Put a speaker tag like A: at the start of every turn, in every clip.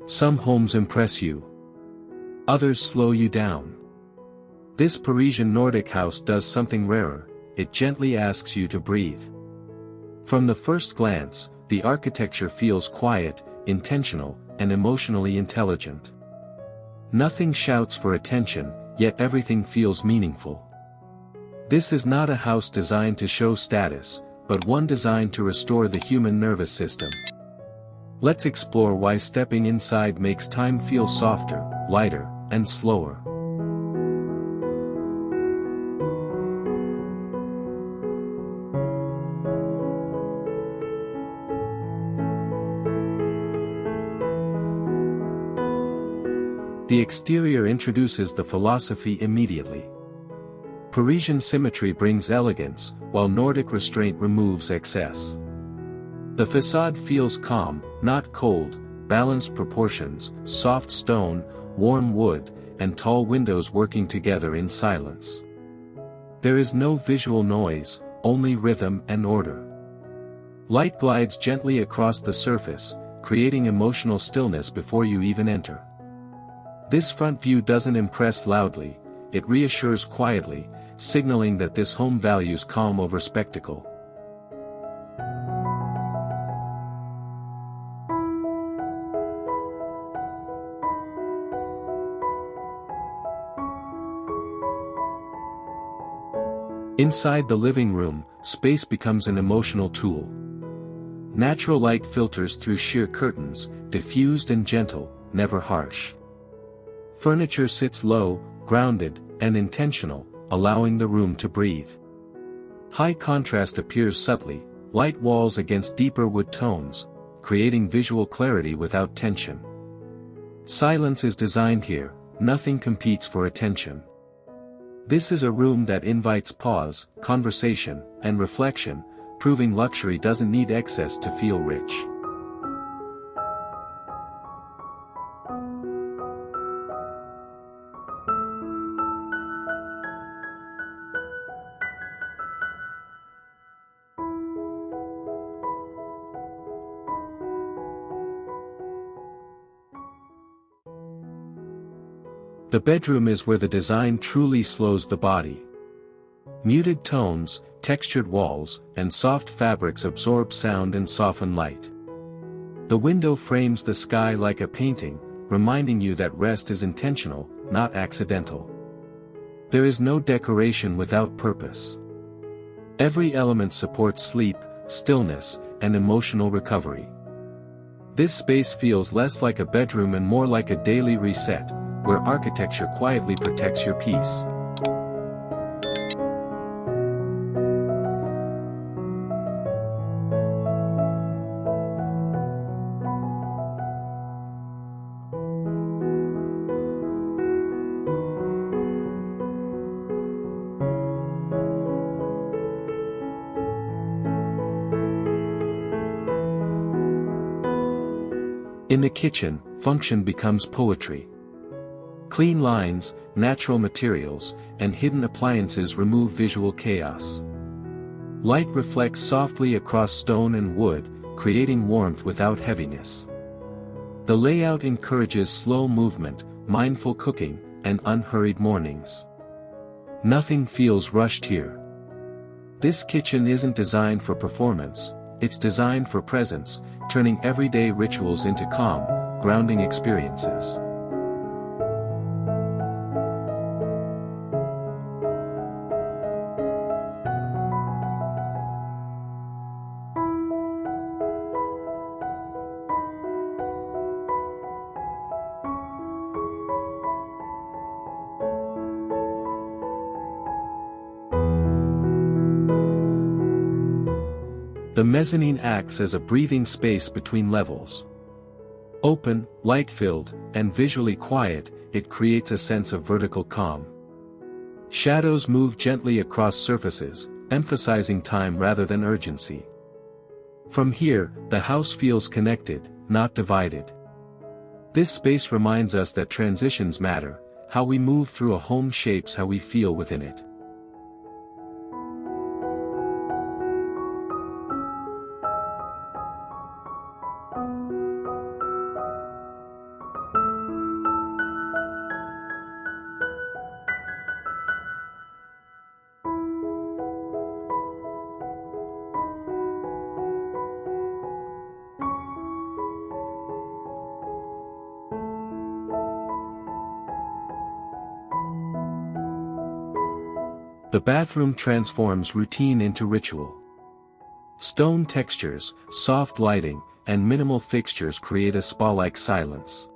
A: Some homes impress you. Others slow you down. This Parisian Nordic house does something rarer, it gently asks you to breathe. From the first glance, the architecture feels quiet, intentional, and emotionally intelligent. Nothing shouts for attention, yet everything feels meaningful. This is not a house designed to show status, but one designed to restore the human nervous system. Let's explore why stepping inside makes time feel softer, lighter, and slower. The exterior introduces the philosophy immediately. Parisian symmetry brings elegance, while Nordic restraint removes excess. The facade feels calm, not cold, balanced proportions, soft stone, warm wood, and tall windows working together in silence. There is no visual noise, only rhythm and order. Light glides gently across the surface, creating emotional stillness before you even enter. This front view doesn't impress loudly, it reassures quietly, signaling that this home values calm over spectacle. Inside the living room, space becomes an emotional tool. Natural light filters through sheer curtains, diffused and gentle, never harsh. Furniture sits low, grounded, and intentional, allowing the room to breathe. High contrast appears subtly, light walls against deeper wood tones, creating visual clarity without tension. Silence is designed here, nothing competes for attention. This is a room that invites pause, conversation, and reflection, proving luxury doesn't need excess to feel rich. The bedroom is where the design truly slows the body. Muted tones, textured walls, and soft fabrics absorb sound and soften light. The window frames the sky like a painting, reminding you that rest is intentional, not accidental. There is no decoration without purpose. Every element supports sleep, stillness, and emotional recovery. This space feels less like a bedroom and more like a daily reset, where architecture quietly protects your peace. In the kitchen, function becomes poetry. Clean lines, natural materials, and hidden appliances remove visual chaos. Light reflects softly across stone and wood, creating warmth without heaviness. The layout encourages slow movement, mindful cooking, and unhurried mornings. Nothing feels rushed here. This kitchen isn't designed for performance, it's designed for presence, turning everyday rituals into calm, grounding experiences. The mezzanine acts as a breathing space between levels. Open, light-filled, and visually quiet, it creates a sense of vertical calm. Shadows move gently across surfaces, emphasizing time rather than urgency. From here, the house feels connected, not divided. This space reminds us that transitions matter, how we move through a home shapes how we feel within it. The bathroom transforms routine into ritual. Stone textures, soft lighting, and minimal fixtures create a spa-like silence.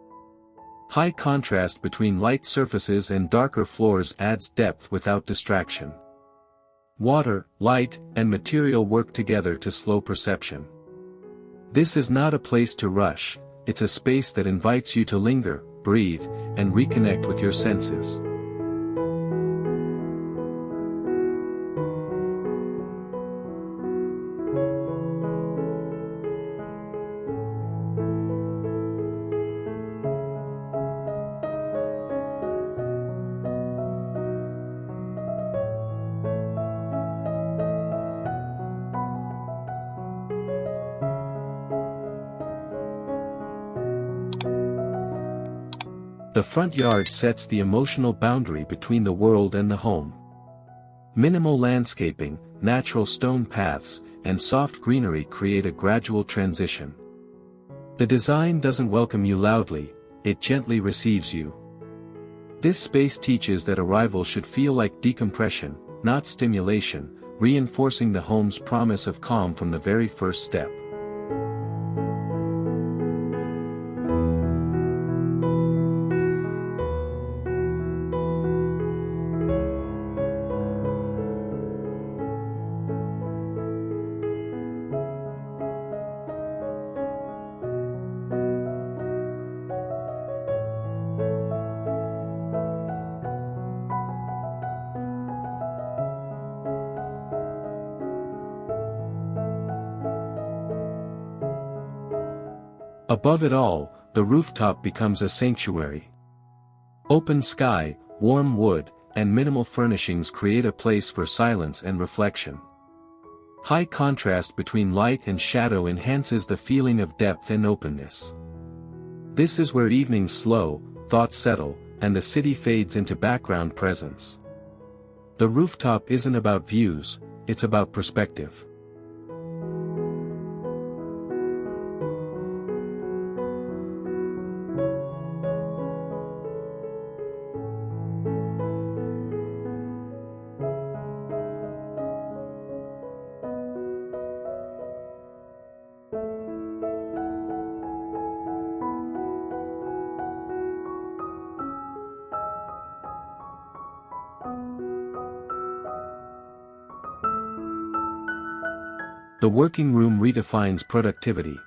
A: High contrast between light surfaces and darker floors adds depth without distraction. Water, light, and material work together to slow perception. This is not a place to rush, it's a space that invites you to linger, breathe, and reconnect with your senses. The front yard sets the emotional boundary between the world and the home. Minimal landscaping, natural stone paths, and soft greenery create a gradual transition. The design doesn't welcome you loudly, it gently receives you. This space teaches that arrival should feel like decompression, not stimulation, reinforcing the home's promise of calm from the very first step. Above it all, the rooftop becomes a sanctuary. Open sky, warm wood, and minimal furnishings create a place for silence and reflection. High contrast between light and shadow enhances the feeling of depth and openness. This is where evenings slow, thoughts settle, and the city fades into background presence. The rooftop isn't about views, it's about perspective. The working room redefines productivity.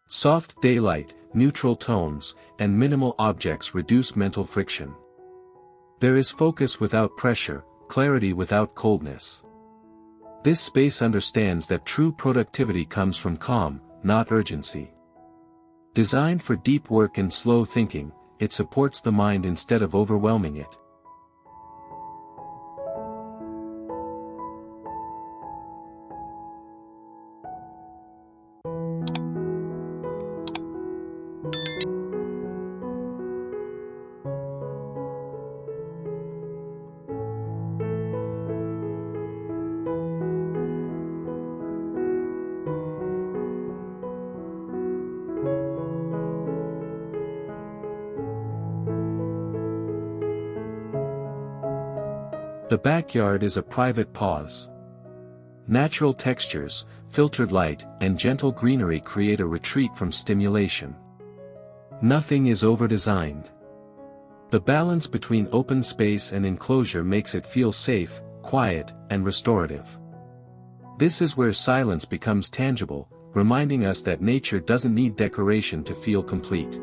A: Soft daylight, neutral tones, and minimal objects reduce mental friction. There is focus without pressure, clarity without coldness. This space understands that true productivity comes from calm, not urgency. Designed for deep work and slow thinking, it supports the mind instead of overwhelming it. The backyard is a private pause. Natural textures, filtered light, and gentle greenery create a retreat from stimulation. Nothing is over-designed. The balance between open space and enclosure makes it feel safe, quiet, and restorative. This is where silence becomes tangible, reminding us that nature doesn't need decoration to feel complete.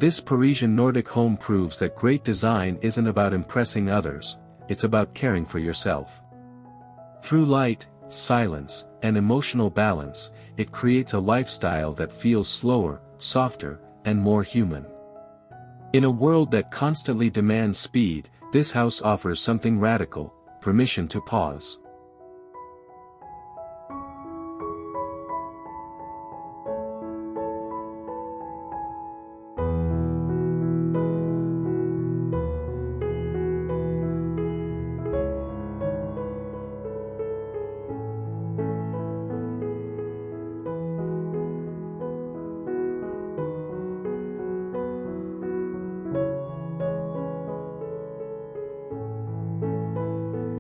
A: This Parisian Nordic home proves that great design isn't about impressing others, it's about caring for yourself. Through light, silence, and emotional balance, it creates a lifestyle that feels slower, softer, and more human. In a world that constantly demands speed, This house offers something radical, permission to pause.